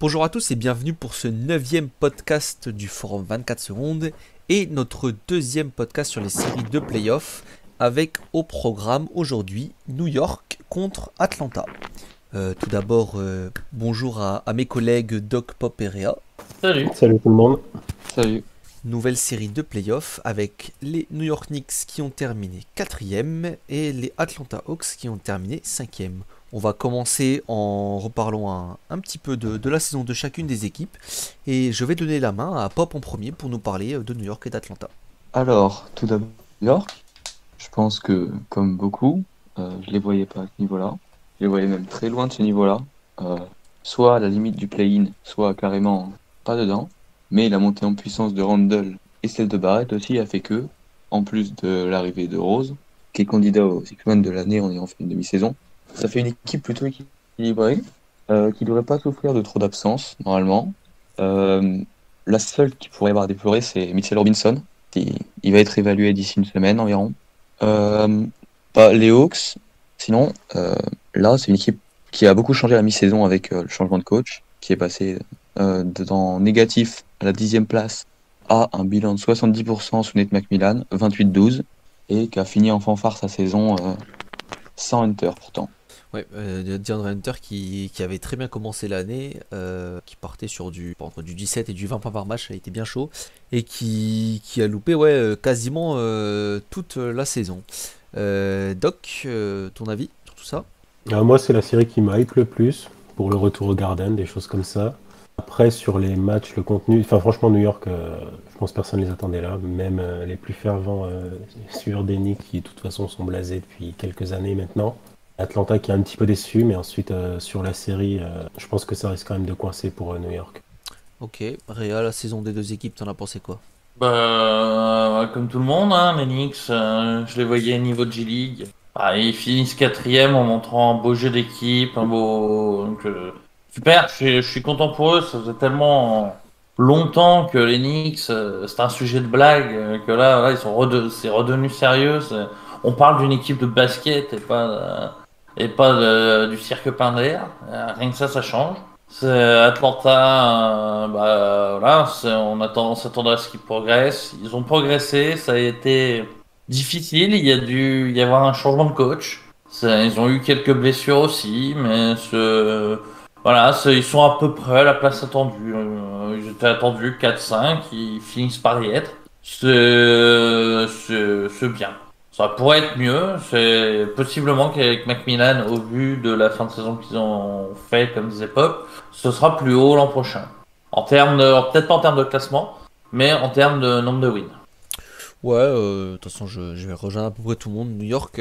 Bonjour à tous et bienvenue pour ce 9e podcast du forum 24 secondes et notre 2e podcast sur les séries de playoffs avec au programme aujourd'hui New York contre Atlanta. Tout d'abord, bonjour à mes collègues Doc, Pop et Réa. Salut. Salut tout le monde. Salut. Nouvelle série de playoffs avec les New York Knicks qui ont terminé 4e et les Atlanta Hawks qui ont terminé 5e. On va commencer en reparlant un petit peu de la saison de chacune des équipes et je vais donner la main à Pop en premier pour nous parler de New York et d'Atlanta. Alors, tout d'abord, New York, je pense que, comme beaucoup, je les voyais pas à ce niveau-là. Je les voyais même très loin de ce niveau-là. Soit à la limite du play-in, soit carrément pas dedans. Mais la montée en puissance de Randle et celle de Barrett aussi a fait que, en plus de l'arrivée de Rose, qui est candidat au Six Man de l'année en ayant fait une demi-saison, ça fait une équipe plutôt équilibrée, qui devrait pas souffrir de trop d'absence, normalement. La seule qui pourrait avoir déploré, c'est Mitchell Robinson. Il va être évalué d'ici une semaine environ. Euh, les Hawks, sinon, là, c'est une équipe qui a beaucoup changé à la mi-saison avec le changement de coach, qui est passé dans négatif à la 10e place à un bilan de 70% sous Nate McMillan, 28-12, et qui a fini en fanfare sa saison sans Hunter pourtant. Ouais, DeAndre Hunter qui avait très bien commencé l'année, qui partait sur entre du 17 et du 20 points par match, ça a été bien chaud, et qui a loupé quasiment toute la saison. Doc, ton avis sur tout ça? Moi, c'est la série qui m'a hype le plus pour le retour au Garden, des choses comme ça. Après, sur les matchs, le contenu, enfin franchement, New York, je pense que personne ne les attendait là. Même les plus fervents suiveurs des Knicks qui, de toute façon, sont blasés depuis quelques années maintenant. Atlanta qui est un petit peu déçu, mais ensuite, sur la série, je pense que ça risque quand même de coincer pour New York. Ok, Réa, la saison des deux équipes, t'en as pensé quoi? Comme tout le monde, hein, les Knicks, je les voyais niveau de G-League. Ils finissent quatrième en montrant un beau jeu d'équipe, un beau. Donc, super, je suis content pour eux. Ça faisait tellement longtemps que les Knicks, c'était un sujet de blague, que là, c'est redevenu sérieux. On parle d'une équipe de basket et pas du cirque Pinder. Rien que ça change. C'est Atlanta, voilà, on s'attendait à ce qu'ils progressent. Ils ont progressé, ça a été difficile. Il y a dû y avoir un changement de coach. Ils ont eu quelques blessures aussi, mais ils sont à peu près à la place attendue. Ils étaient attendus 4-5, ils finissent par y être. C'est bien. Ça pourrait être mieux. C'est possiblement qu'avec Macmillan, au vu de la fin de saison qu'ils ont fait, comme disait Pop, ce sera plus haut l'an prochain. Peut-être pas en termes de classement, mais en termes de nombre de wins. Ouais, de toute façon, je vais rejoindre à peu près tout le monde. New York,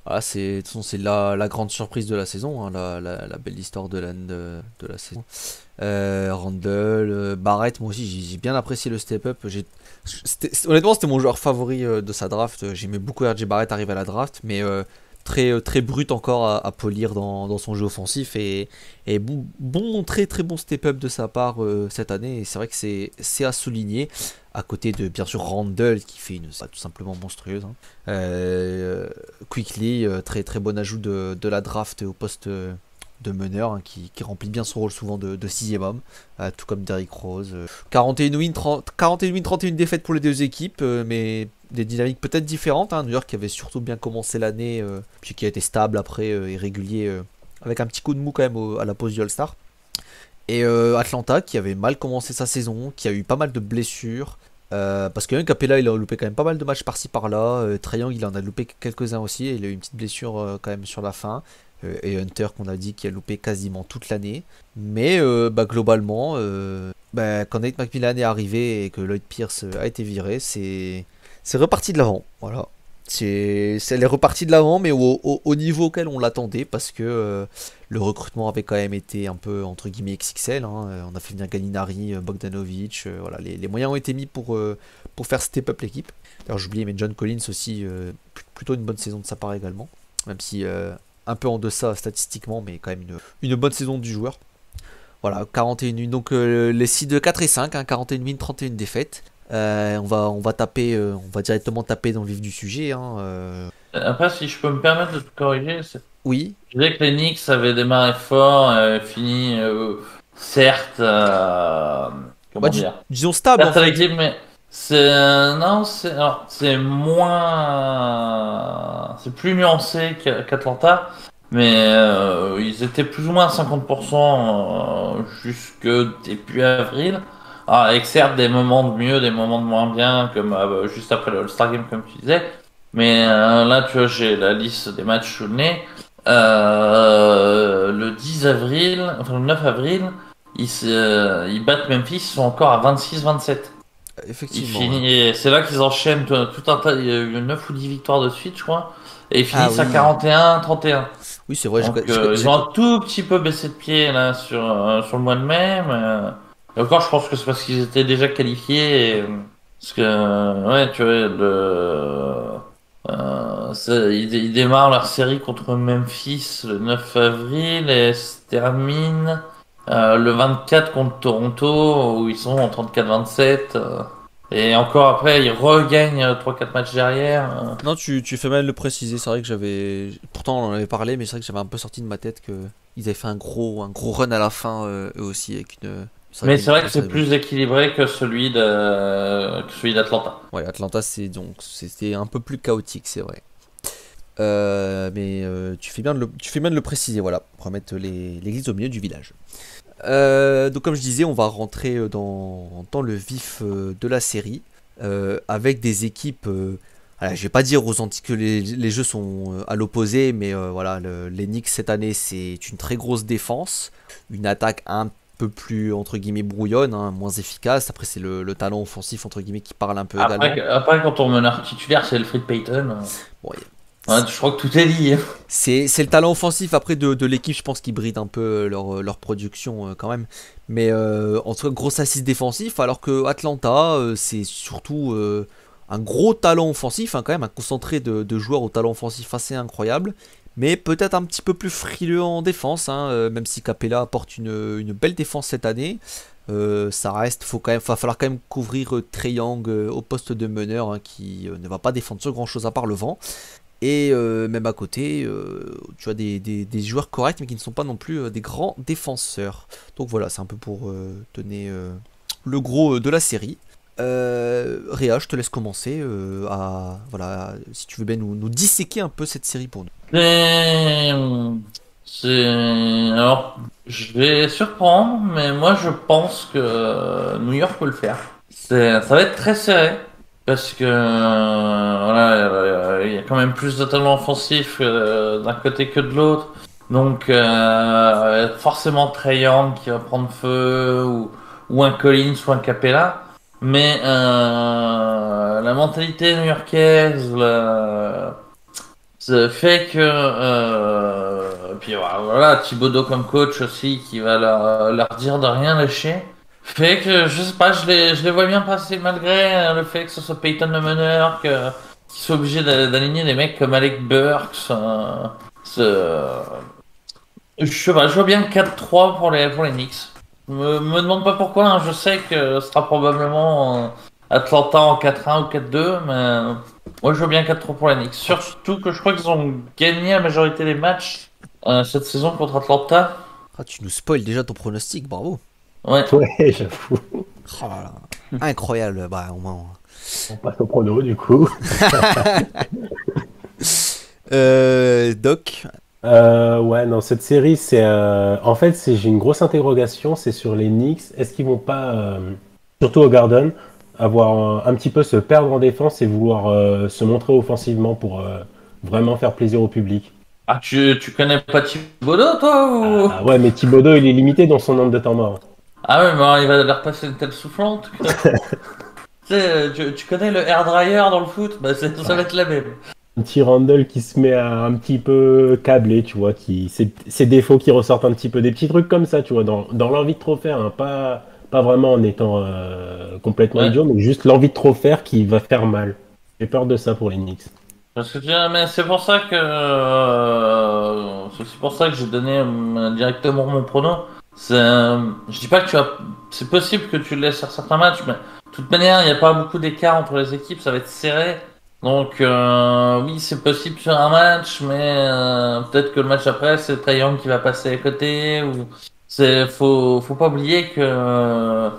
voilà, de toute façon, c'est la grande surprise de la saison, hein, la belle histoire de la saison. Randle, Barrett, moi aussi, j'ai bien apprécié le step-up. Honnêtement, c'était mon joueur favori de sa draft. J'aimais beaucoup RJ Barrett arriver à la draft, mais très brut encore à polir dans son jeu offensif. Et très bon step-up de sa part cette année. Et c'est vrai que c'est à souligner. À côté de bien sûr Randle qui fait une tout simplement monstrueuse. Hein. Quickly, très bon ajout de la draft au poste de meneur hein, qui remplit bien son rôle souvent de sixième homme, tout comme Derrick Rose. 41 wins, 31 défaites pour les deux équipes, mais des dynamiques peut-être différentes. Hein. New York qui avait surtout bien commencé l'année, puis qui a été stable après et régulier, avec un petit coup de mou quand même à la pause du All-Star. Et Atlanta qui avait mal commencé sa saison, qui a eu pas mal de blessures. Parce que Capella il a loupé quand même pas mal de matchs par-ci par-là. Trae Young il en a loupé quelques-uns aussi. Et il a eu une petite blessure quand même sur la fin. Et Hunter qu'on a dit qui a loupé quasiment toute l'année. Mais globalement, quand Nate McMillan est arrivé et que Lloyd Pierce a été viré, c'est reparti de l'avant. Voilà. C'est reparti de l'avant, mais au niveau auquel on l'attendait, parce que le recrutement avait quand même été un peu entre guillemets XXL. Hein. On a fait venir Gallinari, Bogdanovic, voilà, les moyens ont été mis pour faire step up l'équipe. D'ailleurs, j'oubliais, mais John Collins aussi, plutôt une bonne saison de sa part également, même si un peu en deçà statistiquement, mais quand même une bonne saison du joueur. Voilà, 41 wins, donc les 6 de 4 et 5, hein, 41 wins, 31 défaites. On va directement taper dans le vif du sujet. Hein, Après, si je peux me permettre de te corriger, Oui, je disais que les Knicks avaient démarré fort, fini certes, comment Bah, dire, disons stable en certes à fait. l'équipe, mais non, c'est moins, c'est plus nuancé qu'Atlanta, mais ils étaient plus ou moins à 50% jusque début avril. Ah, avec certes des moments de mieux, des moments de moins bien, comme juste après le All-Star Game, comme tu disais. Mais là, tu vois, j'ai la liste des matchs sous le nez. Le 10 avril, enfin le 9 avril, ils battent Memphis, ils sont encore à 26-27. Ils Effectivement. Ouais. finissent, c'est là qu'ils enchaînent tout un tas, il y a eu 9 ou 10 victoires de suite, je crois. Et ils Ah finissent à oui. 41-31. Oui, c'est vrai. Donc ils ont un tout petit peu baissé de pied là sur le mois de mai. Mais, et encore, je pense que c'est parce qu'ils étaient déjà qualifiés. Parce que, ouais, tu vois, ils démarrent leur série contre Memphis le 9 avril et se terminent le 24 contre Toronto où ils sont en 34-27. Et encore après, ils regagnent 3-4 matchs derrière. Non, tu fais mal de le préciser. C'est vrai que j'avais. Pourtant, on en avait parlé, mais c'est vrai que j'avais un peu sorti de ma tête que ils avaient fait un gros run à la fin, eux aussi, avec une. Mais Qu'il y a c'est une vrai que grosse c'est plus équilibré que celui d'Atlanta. Ouais, Atlanta, c'était un peu plus chaotique, c'est vrai. Mais tu fais bien de le préciser, voilà, pour remettre l'église au milieu du village. Donc comme je disais, on va rentrer dans le vif de la série, avec des équipes. Voilà, je vais pas dire que les jeux sont à l'opposé, mais voilà, les Knicks cette année, c'est une très grosse défense, une attaque un peu plus entre guillemets brouillonne, hein, moins efficace. Après, c'est le talent offensif entre guillemets qui parle un peu également. Après, quand ton meneur titulaire, c'est Elfrid Payton, Bon, ouais, je crois que tout est dit. c'est le talent offensif après de l'équipe, je pense, qui bride un peu leur production quand même. Mais en tout cas, gros assist défensif, alors que Atlanta, c'est surtout un gros talent offensif, hein, quand même, un concentré de joueurs au talent offensif assez incroyable. Mais peut-être un petit peu plus frileux en défense, hein, même si Capella apporte une belle défense cette année. Ça reste, va falloir quand même couvrir Trae Young au poste de meneur, hein, qui ne va pas défendre sur grand chose à part le vent. Et même à côté, tu as des joueurs corrects, mais qui ne sont pas non plus des grands défenseurs. Donc voilà, c'est un peu pour donner le gros de la série. Réa, je te laisse commencer voilà, si tu veux bien nous disséquer un peu cette série pour nous. C'est, alors, je vais surprendre, mais moi je pense que New York peut le faire. Ça va être très serré parce que voilà, il y a quand même plus de talent offensif d'un côté que de l'autre. Donc forcément Trae Young qui va prendre feu ou un Collins ou un Capella. Mais la mentalité new-yorkaise, ça fait que puis voilà, Thibodeau comme coach aussi qui va leur dire de rien lâcher. Fait que je sais pas, je les vois bien passer malgré le fait que ce soit Peyton le meneur, qu'ils soient obligés d'aligner des mecs comme Alec Burks. Je sais pas, je vois bien 4-3 pour les Knicks. Me demande pas pourquoi, hein, je sais que ce sera probablement Atlanta en 4-1 ou 4-2, mais moi je vois bien 4-3 pour les Knicks. Surtout que je crois qu'ils ont gagné la majorité des matchs cette saison contre Atlanta. Ah, tu nous spoil déjà ton pronostic, bravo. Ouais. Ouais, j'avoue. Oh là là. Incroyable, bah au moins. On passe au prono du coup. Doc. Ouais, non, cette série, en fait, j'ai une grosse interrogation, c'est sur les Knicks. Est-ce qu'ils vont pas, surtout au Garden, avoir un petit peu se perdre en défense et vouloir se montrer offensivement pour vraiment faire plaisir au public? Ah, tu connais pas Thibodeau, toi ou... Ah ouais, mais Thibodeau, il est limité dans son nombre de temps mort. Ah ouais, mais alors, il va leur passer une telle soufflante que... Tu sais, tu connais le air dryer dans le foot? Bah, ça va être la même. Un petit Randle qui se met à un petit peu câblé, tu vois, ses défauts qui ressortent un petit peu, des petits trucs comme ça, tu vois, dans l'envie de trop faire, hein, pas vraiment en étant complètement Ouais. idiot, mais juste l'envie de trop faire qui va faire mal. J'ai peur de ça pour les Knicks. Parce que mais c'est pour ça que c'est aussi pour ça que j'ai donné directement mon prono. Je dis pas que c'est possible que tu le laisses sur certains matchs, mais de toute manière, il n'y a pas beaucoup d'écart entre les équipes, ça va être serré. Donc oui, c'est possible sur un match, mais peut-être que le match après, c'est Trae Young qui va passer à côté Faut pas oublier que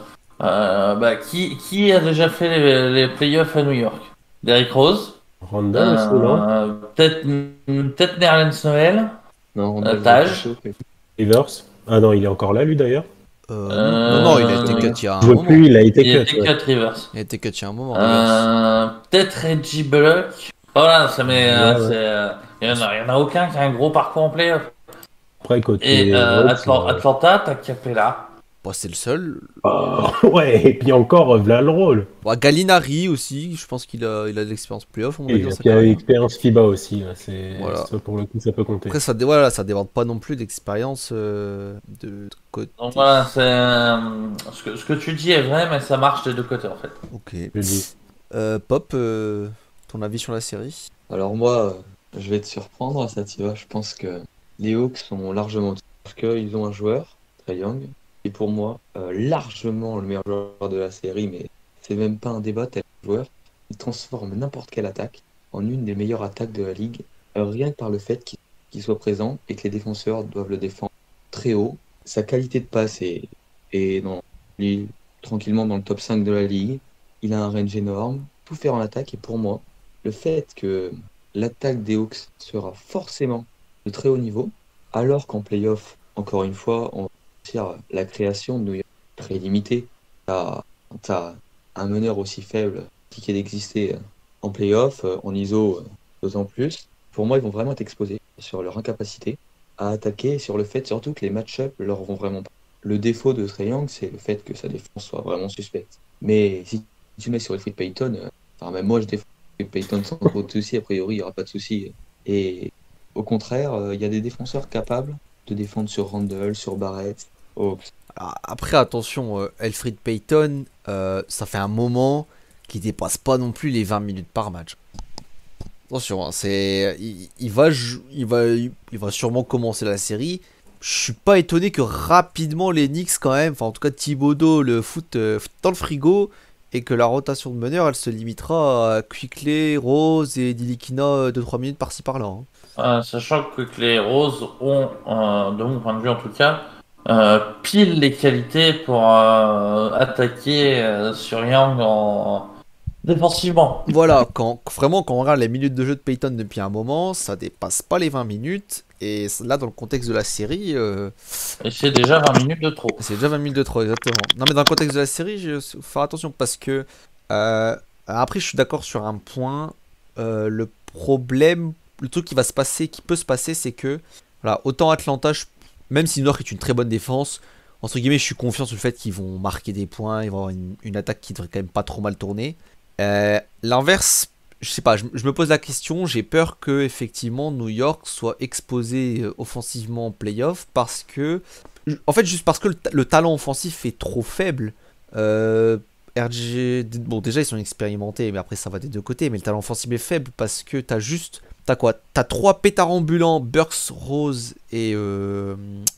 qui a déjà fait les playoffs à New York? Derrick Rose, Randall aussi, non? peut-être Nerlens Noel, Non, Randall, Taj. Rivers? Ah non, il est encore là, lui, d'ailleurs. Non, il a été cut il y a Je un veux moment. plus, il a été Il cut. était Ouais. cut Rivers. Il a été cut il y a un moment, Rivers. Peut-être Reggie Bullock. Voilà, ça met. Ouais. Il y en a aucun qui a un gros parcours en playoff. Après, Et côté Hawks, Atlanta, t'as Capella. Bon, c'est le seul. ouais, et puis encore, voilà le rôle. Bon, Gallinari aussi, je pense qu'il a de l'expérience playoff, on va Et dire. il y a l'expérience FIBA aussi, là, Voilà. ça, pour le coup, ça peut compter. Après, ça déborde pas non plus d'expérience de côté. Donc voilà, ce que tu dis est vrai, mais ça marche des deux côtés en fait. Ok. Je dis. Pop, ton avis sur la série? Alors moi, je vais te surprendre, ça t'y va. Je pense que les Hawks sont largement au-dessus parce qu'ils ont un joueur, Trae Young, et pour moi, largement le meilleur joueur de la série, mais c'est même pas un débat, tel joueur. Il transforme n'importe quelle attaque en une des meilleures attaques de la ligue, rien que par le fait qu'il soit présent et que les défenseurs doivent le défendre très haut. Sa qualité de passe est il est tranquillement dans le top 5 de la ligue. Il a un range énorme, tout faire en attaque, et pour moi, le fait que l'attaque des Hawks sera forcément de très haut niveau, alors qu'en playoff, encore une fois, on va dire la création de New York est très limitée. T'as un meneur aussi faible qui est d'exister en playoff, en ISO, d'autant plus. Pour moi, ils vont vraiment être exposés sur leur incapacité à attaquer et sur le fait surtout que les match-ups leur vont vraiment pas. Le défaut de Trae Young, c'est le fait que sa défense soit vraiment suspecte. Mais si tu mets sur Elfrid Payton, enfin, même moi je défends Payton sans trop de soucis, a priori il n'y aura pas de soucis. Et au contraire, il y a des défenseurs capables de défendre sur Randle, sur Barrett. Oh, Après, attention, Elfrid Payton, ça fait un moment qu'il dépasse pas non plus les 20 minutes par match. Attention, hein, il va sûrement commencer la série. Je suis pas étonné que rapidement les Knicks quand même, enfin en tout cas Thibodeau le foot dans le frigo et que la rotation de meneur elle se limitera à Quickley, Rose et Dilikina 2-3 minutes par-ci par-là. Hein. Sachant que les Roses ont, de mon point de vue en tout cas, pile les qualités pour attaquer sur Young défensivement. Voilà, vraiment quand on regarde les minutes de jeu de Payton depuis un moment, ça dépasse pas les 20 minutes. Et là, dans le contexte de la série, Et c'est déjà 20 minutes de trop. c'est déjà 20 minutes de trop, exactement. Non, mais dans le contexte de la série, faut faire attention parce que après, je suis d'accord sur un point. Le problème, le truc qui va se passer, qui peut se passer, c'est que voilà, autant Atlanta, même si New York est une très bonne défense, entre guillemets, je suis confiant sur le fait qu'ils vont marquer des points, ils vont avoir une attaque qui devrait quand même pas trop mal tourner. L'inverse, je sais pas, je me pose la question, j'ai peur que effectivement New York soit exposé offensivement en playoff parce que, en fait, juste parce que le talent offensif est trop faible. Bon, déjà ils sont expérimentés, mais après ça va des deux côtés, mais le talent offensif est faible parce que t'as quoi? T'as trois pétards ambulants, Burks, Rose et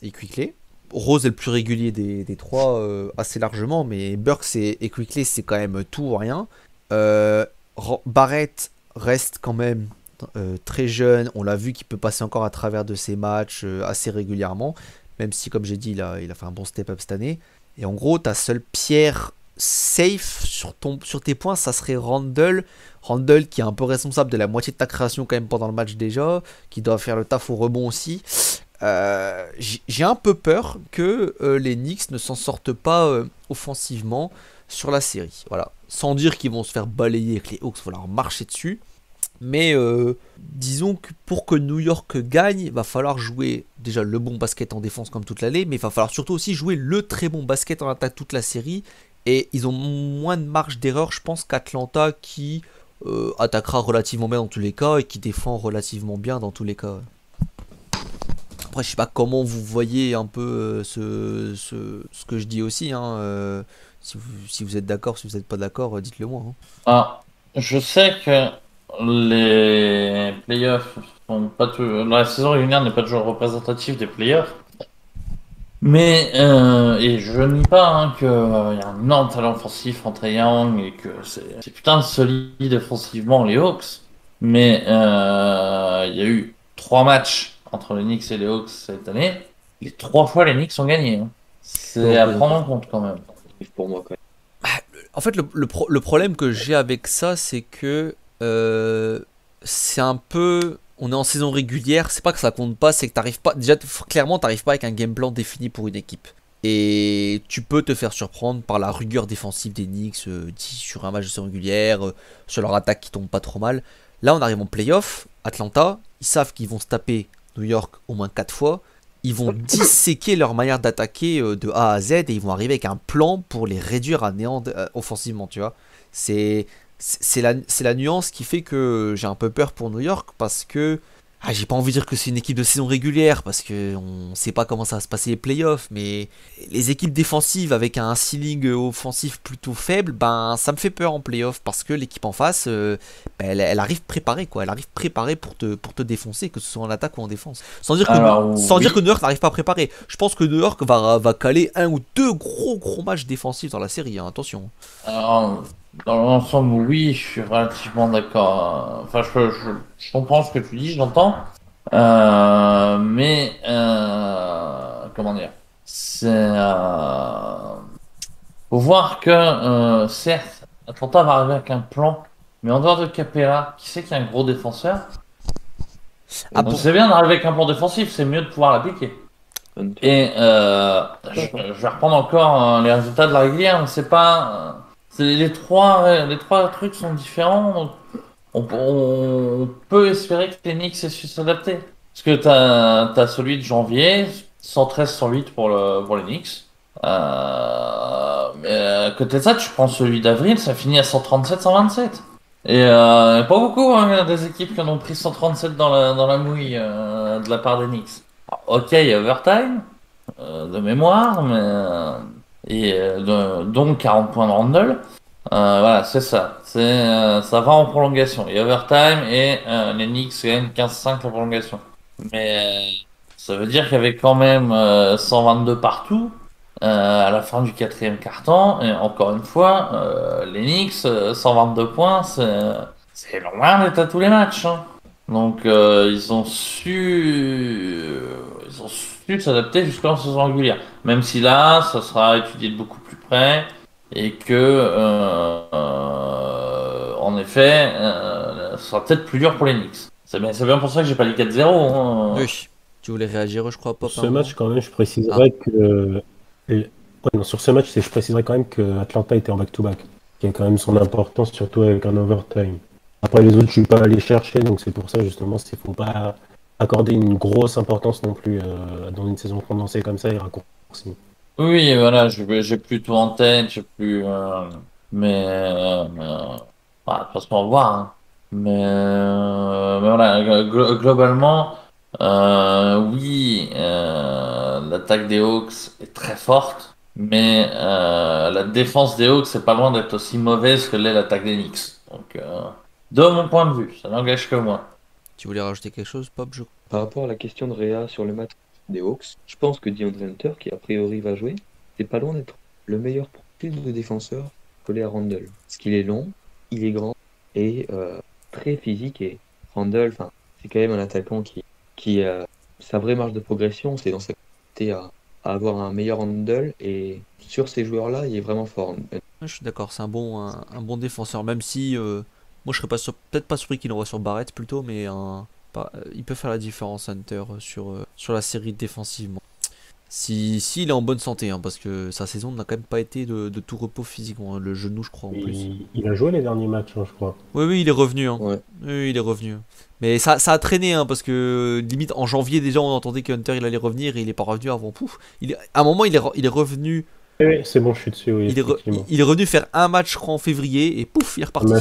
Quickley. Rose est le plus régulier des trois assez largement, mais Burks et Quickley c'est quand même tout ou rien. Barrett reste quand même très jeune, on l'a vu qu'il peut passer encore à travers de ses matchs assez régulièrement, même si comme j'ai dit il a fait un bon step-up cette année. Et en gros ta seule pierre safe sur tes points ça serait Randle qui est un peu responsable de la moitié de ta création quand même pendant le match déjà, qui doit faire le taf au rebond aussi. J'ai un peu peur que les Knicks ne s'en sortent pas offensivement sur la série, voilà. Sans dire qu'ils vont se faire balayer avec les Hawks, il va leur marcher dessus. Mais disons que pour que New York gagne, il va falloir jouer déjà le bon basket en défense comme toute l'année, mais il va falloir surtout aussi jouer le très bon basket en attaque toute la série. Et ils ont moins de marge d'erreur, je pense, qu'Atlanta qui attaquera relativement bien dans tous les cas et qui défend relativement bien dans tous les cas. Après, je sais pas comment vous voyez un peu ce que je dis aussi. Hein, si vous êtes d'accord, si vous n'êtes pas d'accord, dites-le moi. Hein. Ah, je sais que les playoffs sont pas la saison régulière n'est pas toujours représentative des playoffs. Mais, et je nie pas hein, qu'il y a un énorme talent offensif en Trae Young et que c'est putain de solide offensivement les Hawks. Mais il y a eu 3 matchs entre les Knicks et les Hawks cette année. les 3 fois les Knicks ont gagné. Hein. C'est à prendre en compte quand même. Pour moi, quand même. En fait, le problème que j'ai avec ça, c'est que c'est un peu. On est en saison régulière, c'est pas que ça compte pas, c'est que t'arrives pas. Déjà, clairement, t'arrives pas avec un game plan défini pour une équipe. Et tu peux te faire surprendre par la rigueur défensive des Knicks sur un match de saison régulière, sur leur attaque qui tombe pas trop mal. Là, on arrive en playoff. Atlanta, ils savent qu'ils vont se taper New York au moins 4 fois. Ils vont disséquer leur manière d'attaquer de A à Z et ils vont arriver avec un plan pour les réduire à néant offensivement, tu vois. C'est la nuance qui fait que j'ai un peu peur pour New York parce que j'ai pas envie de dire que c'est une équipe de saison régulière parce que on sait pas comment ça va se passer les playoffs, mais les équipes défensives avec un ceiling offensif plutôt faible, ben ça me fait peur en playoff parce que l'équipe en face, elle arrive préparée quoi, elle arrive préparée pour te défoncer, que ce soit en attaque ou en défense. Sans dire que New York n'arrive pas à préparer. Je pense que New York va caler un ou deux gros matchs défensifs dans la série, hein, attention. Alors, dans l'ensemble, oui, je suis relativement d'accord. Enfin, je comprends ce que tu dis, j'entends. Mais, comment dire, c'est, faut voir que, certes, Atlanta va arriver avec un plan, mais en dehors de Capella, qui sait qu'il y a un gros défenseur? Donc c'est bien d'arriver avec un plan défensif, c'est mieux de pouvoir l'appliquer. Et je vais reprendre encore les résultats de la régulière, mais c'est pas. Les trois trucs sont différents, donc on peut espérer que les Knicks aient su s'adapter. Parce que t'as celui de janvier, 113-108 pour les Knicks. Mais à côté de ça, tu prends celui d'avril, ça finit à 137-127. Et pas beaucoup hein, des équipes qui en ont pris 137 dans la mouille de la part des Knicks. Alors, ok, il y a overtime, de mémoire, mais donc 40 points de Randle. Voilà, c'est ça. Ça va en prolongation. Il y a overtime et les Knicks gagnent 15-5 la prolongation. Mais ça veut dire qu'il y avait quand même 122 partout à la fin du quatrième quart-temps. Et encore une fois, les Knicks, 122 points, c'est loin d'être à tous les matchs. Hein. Donc ils ont su s'adapter jusqu'en saison régulière. Même si là, ça sera étudié de beaucoup plus près et que en effet, ça sera peut-être plus dur pour les Knicks. C'est bien pour ça que j'ai pas dit 4-0. Hein. Oui. Tu voulais réagir, je crois, pas. Ce match, quand même, je préciserais que. Sur ce match, je préciserais quand même que Atlanta était en back-to-back, qui a quand même son importance, surtout avec un overtime. Après, les autres, je suis pas allé chercher, donc c'est pour ça, justement, il faut pas accorder une grosse importance non plus dans une saison condensée comme ça et raccourcie. Oui, voilà, j'ai plus tout en tête, j'ai plus. Parce qu'on va voir. Hein. Mais voilà, globalement, oui, l'attaque des Hawks est très forte, mais la défense des Hawks c'est pas loin d'être aussi mauvaise que l'est l'attaque des Knicks. Donc, de mon point de vue, ça n'engage que moi. Tu voulais rajouter quelque chose, Pop? Par rapport à la question de Réa sur le match des Hawks, je pense que DeAndre Hunter, qui a priori va jouer, c'est pas loin d'être le meilleur profil de défenseur collé à Randle. Parce qu'il est long, il est grand et très physique. Et Randle, c'est quand même un attaquant qui sa vraie marge de progression, c'est dans sa capacité à avoir un meilleur handle. Et sur ces joueurs-là, il est vraiment fort. Je suis d'accord, c'est un bon défenseur, même si moi je serais peut-être pas surpris qu'il envoie sur Barrett plutôt, mais il peut faire la différence Hunter sur la série défensivement. Si il est en bonne santé, hein, parce que sa saison n'a quand même pas été de tout repos physiquement, hein, le genou je crois en plus. Il a joué les derniers matchs, hein, je crois. Oui, il est revenu. Hein. Ouais. Oui, il est revenu. Mais ça a traîné, hein, parce que limite en janvier déjà on entendait que Hunter il allait revenir et il est pas revenu avant. Pouf, à un moment il est revenu. Oui, c'est bon, je suis dessus. Oui, il est revenu faire un match je crois en février et pouf, il est reparti.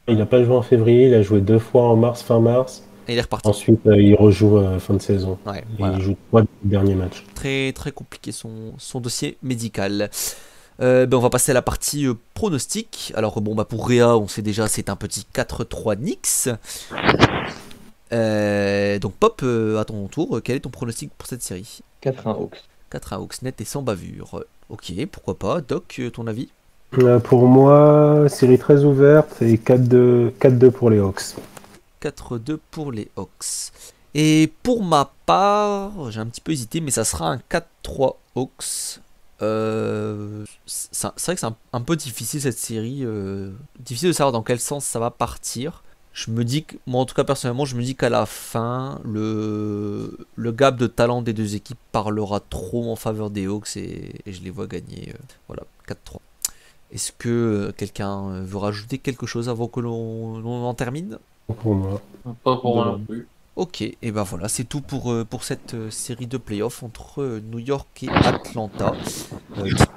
Il n'a pas joué en février, il a joué 2 fois en mars, fin mars. Et il est reparti. Ensuite, il rejoue fin de saison. Ouais, voilà. Il joue 3 derniers matchs. Très très compliqué son dossier médical. On va passer à la partie pronostic. Alors pour Réa, on sait déjà c'est un petit 4-3 Knicks. Donc Pop, à ton tour, quel est ton pronostic pour cette série? 4-1 Hawks. 4-1 Hawks net et sans bavure. Ok, pourquoi pas. Doc, ton avis? Pour moi, série très ouverte et 4-2 pour les Hawks. 4-2 pour les Hawks. Et pour ma part, j'ai un petit peu hésité, mais ça sera un 4-3 Hawks. C'est vrai que c'est un peu difficile cette série. Difficile de savoir dans quel sens ça va partir. Je me dis que, moi en tout cas personnellement, je me dis qu'à la fin, le gap de talent des deux équipes parlera trop en faveur des Hawks et je les vois gagner. Voilà, 4-3. Est-ce que quelqu'un veut rajouter quelque chose avant que l'on en termine? Pour moi. Pas pour moi De non même. plus. Ok, et ben voilà, c'est tout pour cette série de playoffs entre New York et Atlanta.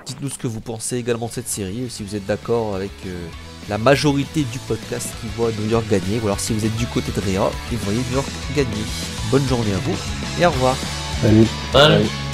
Dites-nous ce que vous pensez également de cette série, si vous êtes d'accord avec la majorité du podcast qui voit New York gagner, ou alors si vous êtes du côté de Réa et vous voyez New York gagner. Bonne journée à vous et au revoir. Salut. Salut.